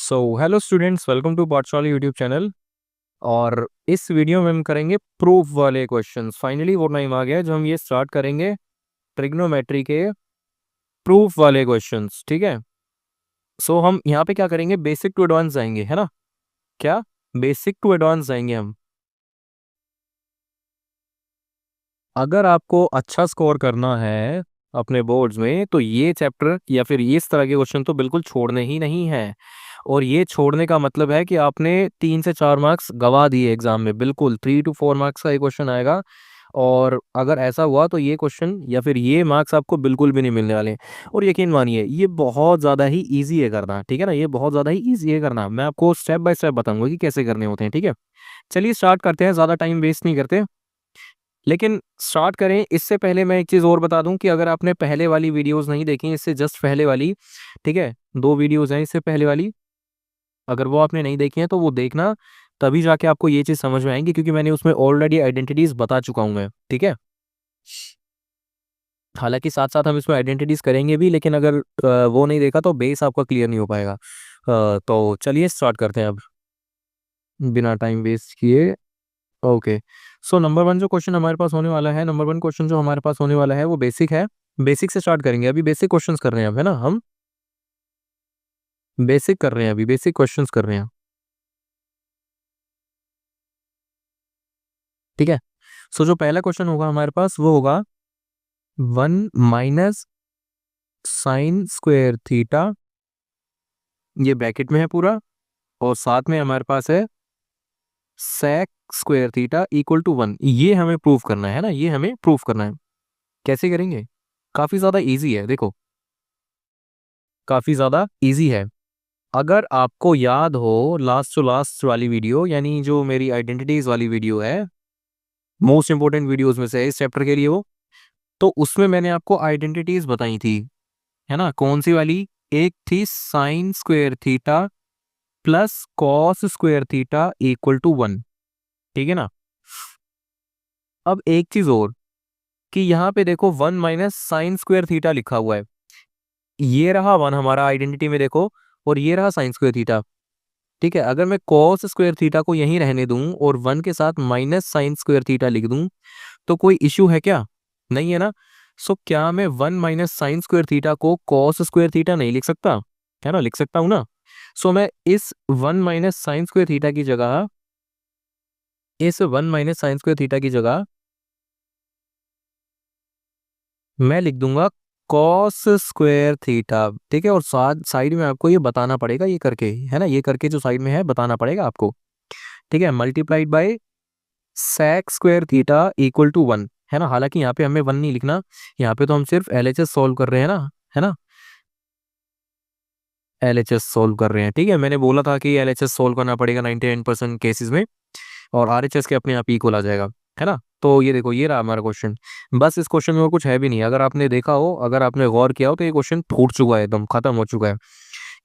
So hello students, welcome to Pathshala YouTube channel. और इस video में हम करेंगे प्रूफ वाले क्वेश्चंस। फाइनली वो टाइम आ गया है जो हम ये स्टार्ट करेंगे ट्रिग्नोमेट्री के प्रूफ वाले क्वेश्चंस। ठीक है। सो हम यहाँ पे क्या करेंगे, बेसिक टू एडवांस जाएंगे, है ना। क्या बेसिक टू एडवांस जाएंगे हम। अगर आपको अच्छा स्कोर करना है अपने बोर्ड्स में तो ये चैप्टर या फिर ये इस तरह के क्वेश्चन तो बिल्कुल छोड़ने ही नहीं है। और ये छोड़ने का मतलब है कि आपने 3 से 4 मार्क्स गवा दिए एग्जाम में। बिल्कुल 3 to 4 मार्क्स का ये क्वेश्चन आएगा। और अगर ऐसा हुआ तो ये क्वेश्चन या फिर ये मार्क्स आपको बिल्कुल भी नहीं मिलने वाले। और यकीन मानिए ये बहुत ज़्यादा ही ईजी है करना। ठीक है ना, ये बहुत ज़्यादा ही ईजी है करना। मैं आपको स्टेप बाय स्टेप बताऊंगा कि कैसे करने होते हैं। ठीक है, चलिए स्टार्ट करते हैं, ज़्यादा टाइम वेस्ट नहीं करते। लेकिन स्टार्ट करें इससे पहले मैं एक चीज़ और बता दूं कि अगर आपने पहले वाली वीडियोस नहीं देखी, इससे जस्ट पहले वाली, ठीक है, 2 वीडियोस हैं इससे पहले वाली, अगर वो आपने नहीं देखी है तो वो देखना, तभी जाके आपको ये चीज़ समझ में आएंगी, क्योंकि मैंने उसमें ऑलरेडी आइडेंटिटीज बता चुका हूँ मैं। ठीक है, हालांकि साथ साथ हम इसमें आइडेंटिटीज करेंगे भी, लेकिन अगर वो नहीं देखा तो बेस आपका क्लियर नहीं हो पाएगा। तो चलिए स्टार्ट करते हैं अब बिना टाइम वेस्ट किए। ओके, सो नंबर वन जो क्वेश्चन हमारे पास होने वाला है, नंबर वन क्वेश्चन जो हमारे पास होने वाला है वो बेसिक है। बेसिक से स्टार्ट करेंगे, अभी बेसिक क्वेश्चंस कर रहे हैं अब, है ना। हम बेसिक कर रहे हैं, अभी बेसिक क्वेश्चंस कर रहे हैं। ठीक है, सो जो पहला क्वेश्चन होगा हमारे पास वो होगा 1 - sin² थीटा, ये ब्रैकेट में है पूरा, और साथ में हमारे पास है sec² थीटा इक्वल टू 1। ये हमें प्रूफ करना है ना, ये हमें प्रूफ करना है। कैसे करेंगे, काफी ज्यादा इजी है, देखो काफी ज्यादा इजी है। अगर आपको याद हो लास्ट टू लास्ट वाली वीडियो, यानी जो मेरी आइडेंटिटीज वाली वीडियो है, मोस्ट इंपोर्टेंट वीडियोस में से है इस चैप्टर के लिए वो, तो उसमें मैंने आपको आइडेंटिटीज बताई थी, है ना। कौन सी वाली, एक थी sin² theta plus cos² theta equal to 1। ठीक है ना। अब एक चीज और, कि यहाँ पे देखो 1 - sin² थीटा लिखा हुआ है। ये रहा 1 हमारा आइडेंटिटी में, देखो, और ये रहा sin²थीटा। ठीक है, अगर मैं cos² थीटा को यहीं रहने दूं और 1 के साथ -sin² थीटा लिख दूं तो कोई इश्यू है क्या, नहीं है ना। सो क्या मैं 1 - sin² थीटा को cos² थीटा नहीं लिख सकता, है ना, लिख सकता हूं ना। सो मैं इस 1 - sin² थीटा की जगह, इस 1 - sin² थीटा की जगह मैं लिख दूंगा cos²थीटा। ठीक है, और साथ साइड में आपको ये बताना पड़ेगा, ये करके, है ना, ये करके जो साइड में है बताना पड़ेगा आपको। ठीक है, multiplied by sec² theta equal to 1, है ना। हालांकि यहाँ पे हमें 1 नहीं लिखना, यहाँ पे तो हम सिर्फ LHS सॉल्व कर रहे हैं ना, है ना, LHS सॉल्व कर रहे हैं। ठीक है, मैंने बोला था कि LHS सॉल्व करना पड़ेगा 99% केसेस में, और RHS के अपने आप इक्वल आ जाएगा, है ना। तो ये देखो, ये रहा हमारा क्वेश्चन। बस इस क्वेश्चन में और कुछ है भी नहीं, अगर आपने देखा हो, अगर आपने गौर किया हो तो ये क्वेश्चन फूट चुका है, एकदम खत्म हो चुका है।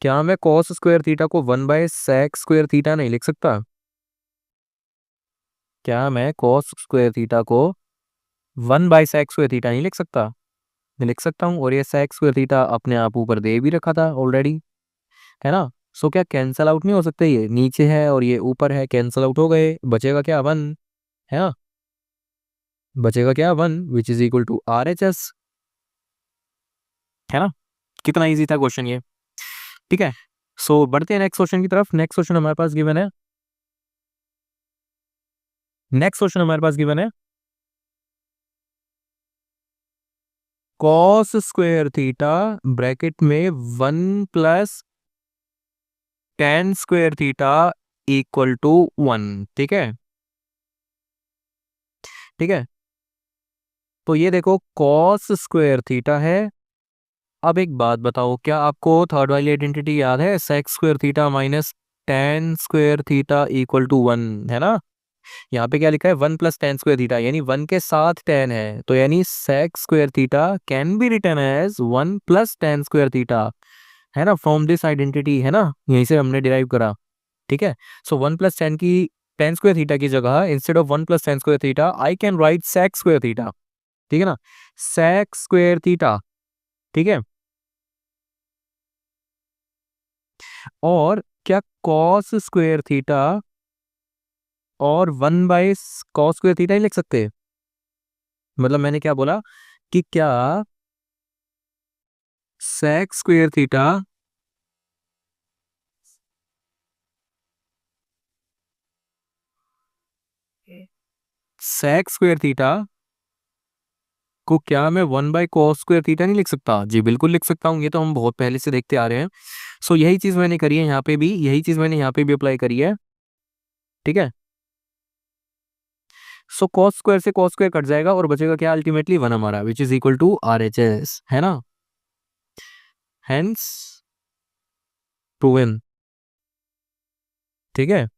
क्या मैं cos² थीटा को 1/sec² थीटा नहीं लिख सकता, क्या मैं cos² थीटा को 1/sec² थीटा नहीं लिख सकता, मैं लिख सकता हूँ। और ये sec² थीटा अपने आप ऊपर दे भी रखा था ऑलरेडी, है ना। सो क्या कैंसल आउट नहीं हो सकते, ये नीचे है और ये ऊपर है, कैंसल आउट हो गए, बचेगा क्या, 1, है ना, बचेगा क्या, 1, which is equal to RHS, है ना। कितना इजी था क्वेश्चन ये। ठीक है, सो बढ़ते हैं नेक्स्ट क्वेश्चन की तरफ। नेक्स्ट क्वेश्चन हमारे पास गिवन है, नेक्स्ट क्वेश्चन हमारे पास गिवन है cos² थीटा ब्रैकेट में 1 + tan² थीटा इक्वल टू 1। ठीक है, ठीक है, तो ये देखो cos² थीटा है। अब एक बात बताओ, क्या आपको थर्ड वाली आइडेंटिटी याद है, sec² theta minus tan² theta equal to 1, है ना। यहाँ पे क्या लिखा है, 1 + tan² थीटा, यानी 1 के साथ tan है, तो यानी sec² theta can be written as 1 + tan²थीटा, है ना, फ्रॉम दिस आइडेंटिटी, है ना, यहीं से हमने डिराइव करा। ठीक है, सो 1 + tan² थीटा की जगह, इंस्टेड ऑफ 1 + tan²थीटा आई कैन राइट sec²थीटा। ठीक है ना, sec²थीटा। ठीक है, और क्या कॉस स्क्वायर थीटा और 1/cos स्क्वायर थीटा ही लिख सकते हैं? मतलब मैंने क्या बोला कि क्या sec square theta sec square theta को क्या मैं 1/cos स्क्वायर थीटा नहीं लिख सकता? जी बिल्कुल लिख सकता हूँ, ये तो हम बहुत पहले से देखते आ रहे हैं। सो यही चीज मैंने करी है यहाँ पे भी, यही चीज मैंने यहाँ पे भी अप्लाई करी है। ठीक है, सो कॉस स्क्वायर से कॉस स्क्वायर कट जाएगा और बचेगा क्या अल्टीमेटली 1 हमारा, which is equal to RHS, है ना? Hence proven. ठीक है,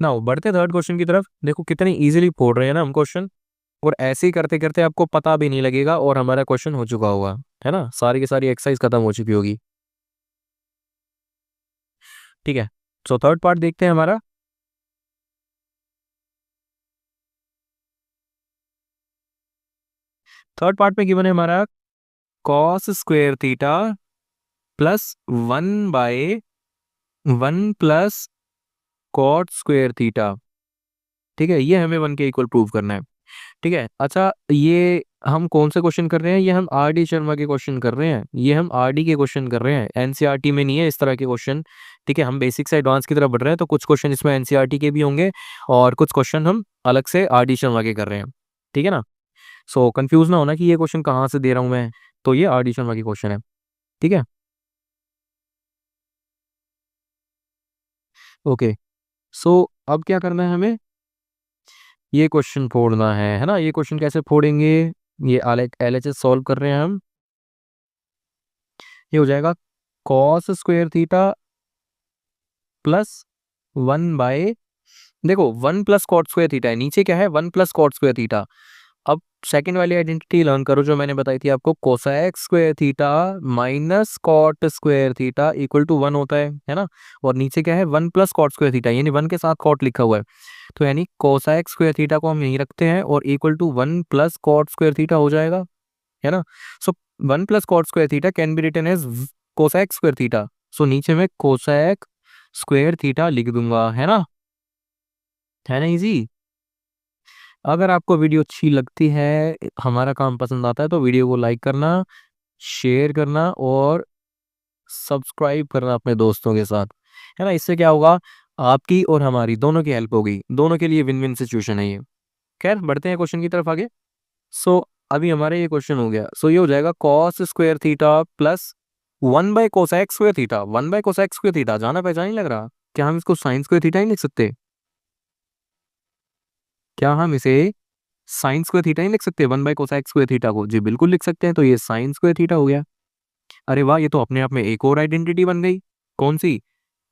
नाउ बढ़ते थर्ड क्वेश्चन की तरफ। देखो कितनी इजीली फोड़ रहे हैं ना हम क्वेश्चन, और ऐसे ही करते करते आपको पता भी नहीं लगेगा और हमारा क्वेश्चन हो चुका होगा, है ना? सारी की सारी एक्सरसाइज खत्म हो चुकी होगी। ठीक है, सो थर्ड पार्ट देखते हैं हमारा। थर्ड पार्ट में गिवन है हमारा cos square theta plus 1/1 plus cot square theta. ठीक है, ये हमें 1 के इक्वल प्रूव करना है। ठीक है, अच्छा ये हम कौन से क्वेश्चन कर रहे हैं? ये हम RD शर्मा के क्वेश्चन कर रहे हैं, ये हम RD के क्वेश्चन कर रहे हैं, NCERT में नहीं है इस तरह के क्वेश्चन। ठीक है, हम बेसिक से एडवांस की तरफ बढ़ रहे हैं, तो कुछ क्वेश्चन इसमें NCERT के भी होंगे और कुछ क्वेश्चन हम अलग से RD शर्मा के कर रहे हैं। ठीक है ना? सो कंफ्यूज ना होना कि ये क्वेश्चन कहाँ से दे रहा हूँ मैं, तो ये RD शर्मा की क्वेश्चन है। ठीक है, ओके। सो अब क्या करना है हमें? ये क्वेश्चन फोड़ना है ना? ये क्वेश्चन कैसे फोड़ेंगे? ये LHS सॉल्व कर रहे हैं हम। ये हो जाएगा कॉस स्क्वायर थीटा प्लस 1/, देखो 1 प्लस कॉट स्क्वायर थीटा है, नीचे क्या है 1 प्लस कॉट स्क्वायर थीटा। अब सेकंड वाली आइडेंटिटी लर्न करो जो मैंने बताई थी आपको, cosec square theta minus cot square theta equal to 1 होता है ना? और नीचे क्या है 1 प्लस कॉट स्क्वायर थीटा, यानी 1 के साथ कॉट लिखा हुआ है, तो यानी कोसेक स्क्वायर थीटा को हम यहीं रखते हैं और equal to 1 plus cot square theta हो जाएगा, है ना? So 1 plus cot square theta can be written as cosec square theta. So नीचे में कोसेक स्क्वायर थीटा लिख दूंगा, है ना? इजी। अगर आपको वीडियो अच्छी लगती है, हमारा काम पसंद आता है, तो वीडियो को लाइक करना, शेयर करना और सब्सक्राइब करना अपने दोस्तों के साथ, है ना? इससे क्या होगा, आपकी और हमारी दोनों की हेल्प होगी, दोनों के लिए विन विन सिचुएशन है ये। खैर बढ़ते हैं क्वेश्चन की तरफ आगे। सो अभी हमारा ये क्वेश्चन हो गया, सो ये हो जाएगा कॉस स्क्वायर थीटा प्लस 1/कोसेक स्क्वायर थीटा। 1/कोसेक स्क्वायर थीटा जाना पहचान नहीं लग रहा? क्या हम इसको साइन स्क्वायर थीटा ही लिख सकते? क्या हम इसे साइन स्क्वायर थीटा ही लिख सकते हैं 1/कोसेक स्क्वायर थीटा को? जी बिल्कुल लिख सकते हैं, तो ये साइन स्क्वायर थीटा हो गया। अरे वाह, ये तो अपने आप में एक और आइडेंटिटी बन गई। कौन सी?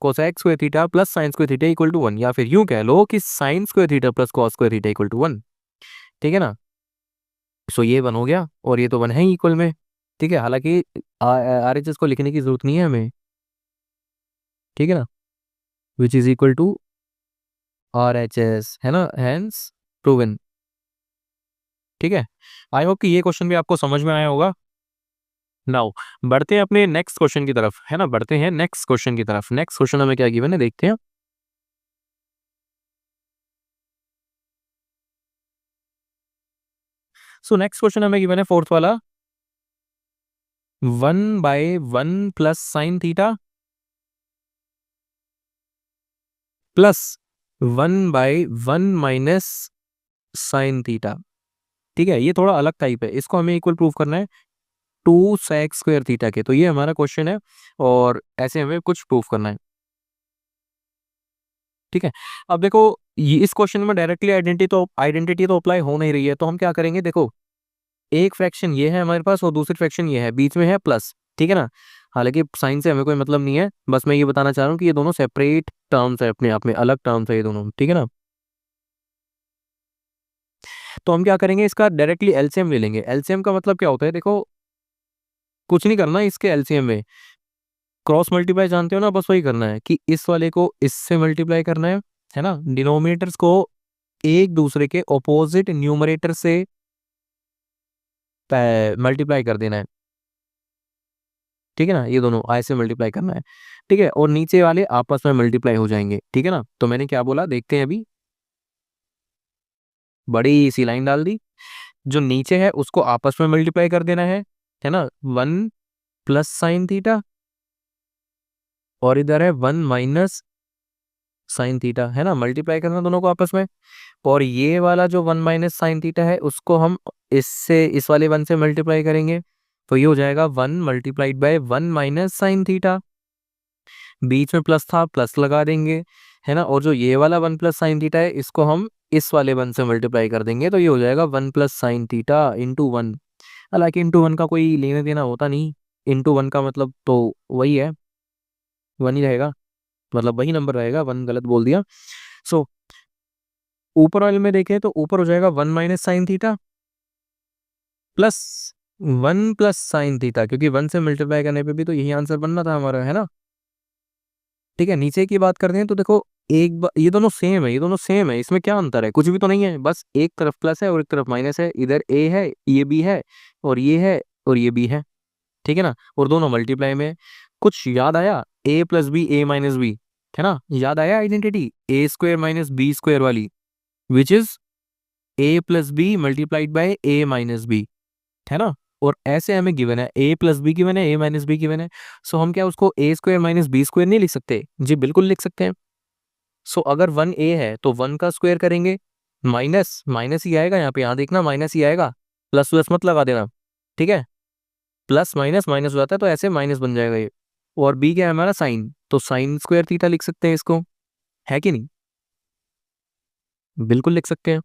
Cosec square theta plus sine square theta equal to 1, या फिर यूं कह लो कि sine square theta plus cos square theta equal to 1। ठीक है ना? सो ये 1 हो गया और ये तो 1 है ही इक्वल में। ठीक है, हालांकि RHS को लिखने की जरूरत नहीं है हमें। ठीक है ना? Which is equal to RHS, है ना? Hence proven. ठीक है, आई होप कि ये क्वेश्चन भी आपको समझ में आया होगा। नाउ बढ़ते हैं अपने नेक्स्ट क्वेश्चन की तरफ, है ना? बढ़ते हैं नेक्स्ट क्वेश्चन की तरफ। नेक्स्ट क्वेश्चन हमें क्या गिवन है देखते हैं। सो नेक्स्ट क्वेश्चन हमें गिवन है फोर्थ वाला, 1/1 plus sine theta plus 1/1 minus sine theta. ठीक है, ये थोड़ा अलग टाइप है, इसको हमें इक्वल प्रूफ करना है 2 sec स्क्वायर थीटा के। तो ये हमारा क्वेश्चन है और ऐसे हमें कुछ प्रूफ करना है। ठीक है, अब देखो ये इस क्वेश्चन में डायरेक्टली आइडेंटिटी तो अप्लाई हो नहीं रही है, तो हम क्या करेंगे? देखो एक फ्रैक्शन ये है हमारे पास और दूसरी फ्रैक्शन ये है, बीच में है प्लस। ठीक है ना? हालांकि साइन से हमें कोई मतलब नहीं है, बस मैं ये बताना चाह रहा हूँ कि ये दोनों सेपरेट टर्म्स है, अपने आप में अलग टर्म्स है ये दोनों। ठीक है ना? तो हम क्या करेंगे, इसका डायरेक्टली एलसीएम ले लेंगे। एलसीएम का मतलब क्या होता है? देखो कुछ नहीं करना इसके एलसीएम में, क्रॉस मल्टीप्लाई जानते हो ना, बस वही करना है कि इस वाले को इससे मल्टीप्लाई करना है ना? डिनोमिनेटर्स को एक दूसरे के ऑपोजिट न्यूमरेटर से मल्टीप्लाई कर देना है। ठीक है ना, ये दोनों आई से मल्टीप्लाई करना है, ठीक है, और नीचे वाले आपस में मल्टीप्लाई हो जाएंगे, ठीक है ना। तो मैंने क्या बोला देखते हैं अभी, बड़ी सी लाइन डाल दी, जो नीचे है उसको आपस में मल्टीप्लाई कर देना है ना, 1 + sin थीटा, और इधर है 1 - sin थीटा, है ना, मल्टीप्लाई करना दोनों को आपस में। और ये वाला जो 1 - sin थीटा है उसको हम इससे, इस वाले 1 से मल्टीप्लाई करेंगे, तो ये हो जाएगा 1 × 1 - sin थीटा, बीच में प्लस था, प्लस लगा देंगे, है ना, और जो ये वाला 1 + sin थीटा है इसको हम इस वाले 1 से मल्टीप्लाई कर देंगे, तो ये हो जाएगा 1 + sin थीटा × 1। हालांकि ×1 का कोई लेना देना होता नहीं, ×1 का मतलब तो वही है, 1 ही रहेगा, मतलब वही नंबर रहेगा, 1 गलत बोल दिया। सो ऊपर वाले में देखें तो ऊपर हो जाएगा 1 - sin theta plus 1 + sin theta, क्योंकि 1 से मल्टीप्लाई करने पे भी तो यही आंसर बनना था हमारा, है ना। ठीक है, नीचे की बात करते हैं तो देखो, ये दोनों सेम है, ये दोनों सेम है, इसमें क्या अंतर है, कुछ भी तो नहीं है, बस एक तरफ प्लस है और एक तरफ माइनस है, इधर ए है, ये बी है, और ये है, और ये बी है, ठीक है ना, और दोनों मल्टीप्लाई में। कुछ याद आया, a + b, a - b, है ना, याद आया आइडेंटिटी a² - b² वाली, which is a + b × a - b, है ना। और ऐसे हमें गिवन है a + b गिवन है, a - b गिवन है, सो हम क्या उसको a² - b² नहीं लिख सकते? जी बिल्कुल लिख सकते हैं। सो अगर 1a है तो 1 का स्क्वायर करेंगे, माइनस माइनस ही आएगा, यहाँ पे, यहाँ देखना माइनस ही आएगा, प्लस प्लस मत लगा देना, ठीक है, प्लस माइनस माइनस हो जाता है तो ऐसे माइनस बन जाएगा ये। और b क्या है हमारा, साइन, तो sin² लिख सकते हैं इसको, है कि नहीं, बिल्कुल लिख सकते हैं।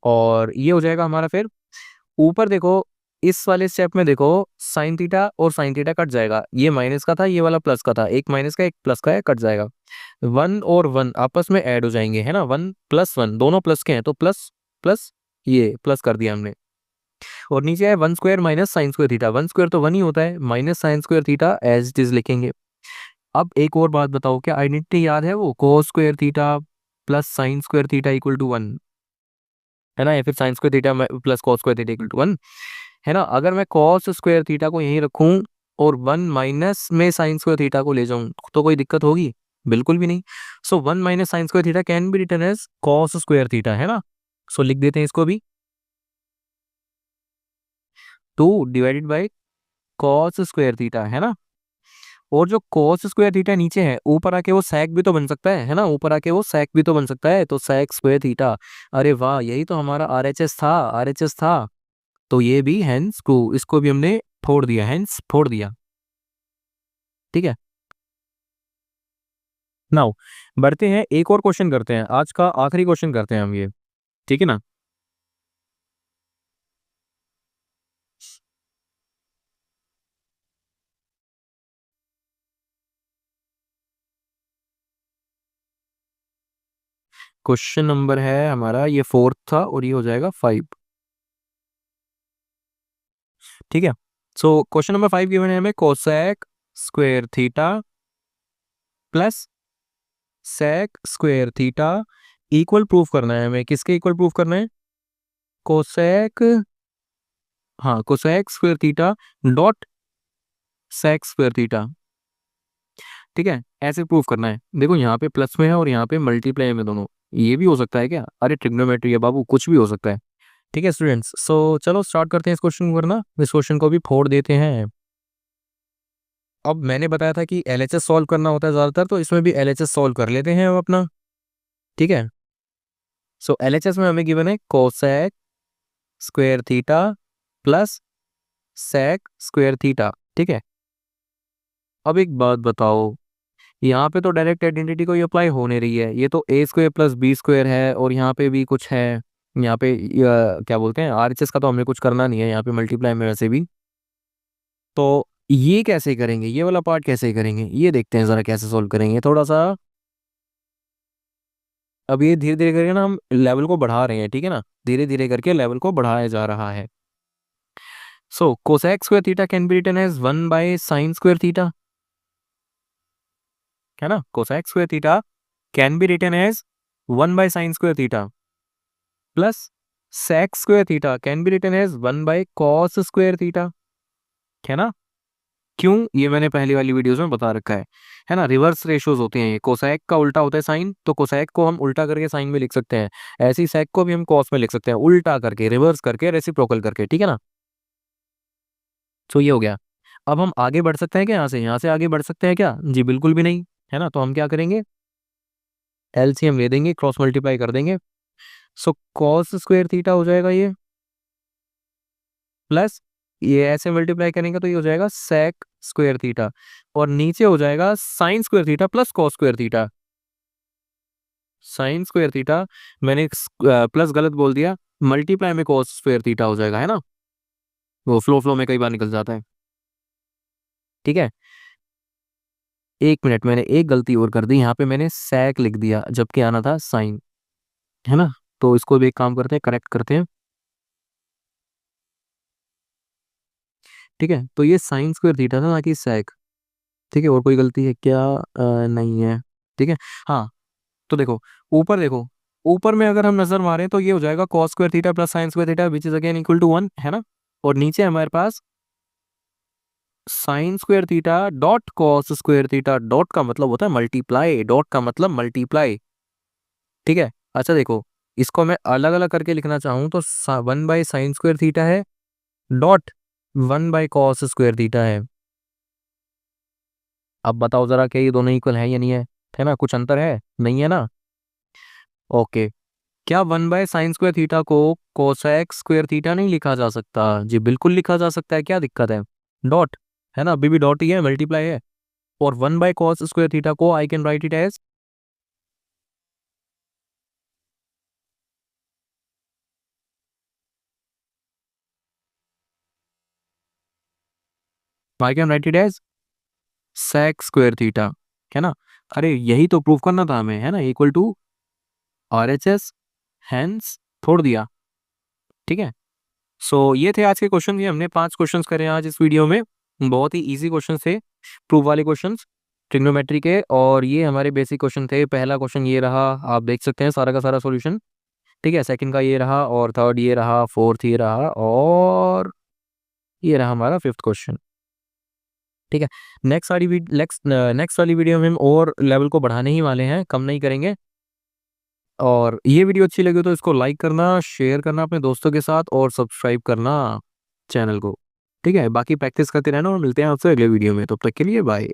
और ये हो जाएगा हमारा, फिर ऊपर देखो, इस वाले स्टेप में देखो, sin थीटा और sin थीटा कट जाएगा, ये माइनस का था, ये वाला प्लस का था, एक माइनस का एक प्लस का है, कट जाएगा, 1 और 1 आपस में ऐड हो जाएंगे, है ना, 1 + 1 दोनों प्लस के हैं, तो प्लस प्लस, ये प्लस कर दिया हमने। और नीचे है 1² - sin²थीटा, 1² तो 1 ही होता है, -sin²थीटा एज इट इज लिखेंगे। अब एक और बात बताओ, क्या आइडेंटिटी याद है वो, cos² थीटा प्लस sin²थीटा = 1, है ना, या फिर sin² theta plus cos² theta = 1, है ना। अगर मैं cos² थीटा को यहीं रखूं और 1 माइनस में sin² थीटा को ले जाऊं तो कोई दिक्कत होगी, बिल्कुल भी नहीं। So 1 - sin² theta can be written as cos² theta, है ना। सो लिख देते हैं इसको भी, 2 / cos² थीटा, है ना। और जो cos² थीटा नीचे है, ऊपर आके वो sec भी तो बन सकता है ना, ऊपर आके वो sec भी तो बन सकता है, तो sec² थीटा, अरे वाह, यही तो हमारा RHS था, RHS था। तो ये भी हेंस ट्रू, इसको भी हमने फोड़ दिया, हेंस फोड़ दिया, ठीक है। नाउ बढ़ते हैं, एक और क्वेश्चन करते हैं, आज का आखिरी क्वेश्चन करते हैं हम ये, ठीक है ना। क्वेश्चन नंबर है हमारा, ये 4th था और ये हो जाएगा 5, ठीक है। सो क्वेश्चन नंबर 5 गिवन है हमें, cosec² theta plus sec² theta equal proof करना है हमें, किसके इक्वल प्रूफ करना है, कोसेक, हाँ, cosec² theta dot sec² theta, ठीक है, ऐसे प्रूफ करना है। देखो यहाँ पे प्लस में है और यहाँ पे मल्टीप्लाई में दोनों, ये भी हो सकता है क्या, अरे ट्रिग्नोमेट्री है बाबू, कुछ भी हो सकता है, ठीक है स्टूडेंट्स। सो चलो स्टार्ट करते हैं इस क्वेश्चन को करना, इस क्वेश्चन को भी फोड़ देते हैं। अब मैंने बताया था कि LHS सॉल्व करना होता है ज़्यादातर, तो इसमें भी LHS सॉल्व कर लेते हैं अब अपना, ठीक है। सो LHS में हमें गिवन है cosec² theta plus sec² theta, ठीक है। अब एक बात बताओ, यहाँ पे तो डायरेक्ट आइडेंटिटी को अप्लाई हो नहीं रही है, ये तो a² + b² है, और यहाँ पे भी कुछ है, यहाँ पे क्या बोलते हैं, RHS का तो हमें कुछ करना नहीं है यहाँ पे, मल्टीप्लाई में वैसे भी। तो ये कैसे करेंगे, ये वाला पार्ट कैसे करेंगे, ये देखते हैं ज़रा कैसे सोल्व करेंगे थोड़ा सा। अब ये धीरे धीरे करके ना हम लेवल को बढ़ा रहे हैं, ठीक है ना, धीरे धीरे करके लेवल को बढ़ाया जा रहा है। So cosec² theta can be written as 1/sin² theta, है ना, cosec² theta can be written as 1/sin² theta plus sec² theta can be written as 1/cos² theta, है ना। क्यों, ये मैंने पहली वाली वीडियोस में बता रखा है ना। रिवर्स रेशियोज होते हैं ये, कोसैक का उल्टा होता है साइन, तो कोसैक को हम उल्टा करके साइन में लिख सकते हैं, ऐसे ही सेक को भी हम कॉस में लिख सकते हैं, उल्टा करके, रिवर्स करके, रेसिप्रोकल करके, ठीक है ना। तो ये हो गया। अब हम आगे बढ़ सकते हैं क्या, यहाँ से आगे बढ़ सकते हैं क्या, जी बिल्कुल भी नहीं, है ना। तो हम क्या करेंगे, एलसीएम ले देंगे, क्रॉस मल्टीप्लाई कर देंगे। सो कॉस स्क्वायर थीटा हो जाएगा ये, प्लस ये ऐसे मल्टीप्लाई करेंगे तो ये हो जाएगा सेक स्क्वायर थीटा, और नीचे हो जाएगा sign square theta plus cos square theta. Sign square theta, मैंने प्लस गलत बोल दिया, मल्टीप्लाई में कॉस स्क्वायर थीटा हो जाएगा, है ना। वो फ्लो फ्लो में कई बार निकल जाता है, ठीक है। एक मिनट, मैंने एक गलती और कर दी, यहाँ पे मैंने सेक लिख दिया जबकि आना था साइन, है ना। तो इसको भी एक काम करते हैं, करेक्ट करते हैं, ठीक है। तो ये साइन स्क्वायर थीटा था ना कि सेक, ठीक है। और कोई गलती है क्या, नहीं है, ठीक है। हाँ, तो देखो, ऊपर देखो, ऊपर में अगर हम नजर मारें तो ये हो जाएगा cos square theta plus sine square theta which is again equal to 1, है ना। और नीचे हमारे पास sine square theta dot cos square theta, dot का मतलब होता है मल्टीप्लाई, डॉट का मतलब मल्टीप्लाई, ठीक है। अच्छा देखो, इसको मैं अलग अलग करके लिखना चाहूँ तो 1/sin स्क्वायर थीटा है, डॉट 1/cos स्क्वायर थीटा है। अब बताओ जरा, क्या ये दोनों इक्वल है या नहीं है ना, कुछ अंतर है, नहीं है ना। ओके, क्या 1/sin स्क्वायर थीटा को कोसेक स्क्वायर थीटा नहीं लिखा जा सकता, जी बिल्कुल लिखा जा सकता है, क्या दिक्कत है। डॉट, है ना, अभी भी डॉट ही है, मल्टीप्लाई है। और 1/cos स्क्वायर थीटा को I can write it as, I can write it as sec square theta, है ना। अरे यही तो प्रूफ करना था हमें, है ना, इक्वल टू RHS, हैंस छोड़ दिया, ठीक है। सो ये थे आज के क्वेश्चन, ये हमने 5 क्वेश्चंस करे आज इस वीडियो में, बहुत ही इजी क्वेश्चन थे, प्रूफ वाले क्वेश्चंस ट्रिग्नोमेट्री के, और ये हमारे बेसिक क्वेश्चन थे। पहला क्वेश्चन ये रहा, आप देख सकते हैं सारा का सारा सॉल्यूशन, ठीक है। सेकंड का ये रहा, और थर्ड ये रहा, फोर्थ ये रहा, और ये रहा हमारा फिफ्थ क्वेश्चन, ठीक है। नेक्स्ट वाली वीडियो में हम और लेवल को बढ़ाने ही वाले हैं, कम नहीं करेंगे। और ये वीडियो अच्छी लगी तो इसको लाइक करना, शेयर करना अपने दोस्तों के साथ, और सब्सक्राइब करना चैनल को, ठीक है। बाकी प्रैक्टिस करते रहना, और मिलते हैं आपसे अगले वीडियो में, तब तक के लिए बाय।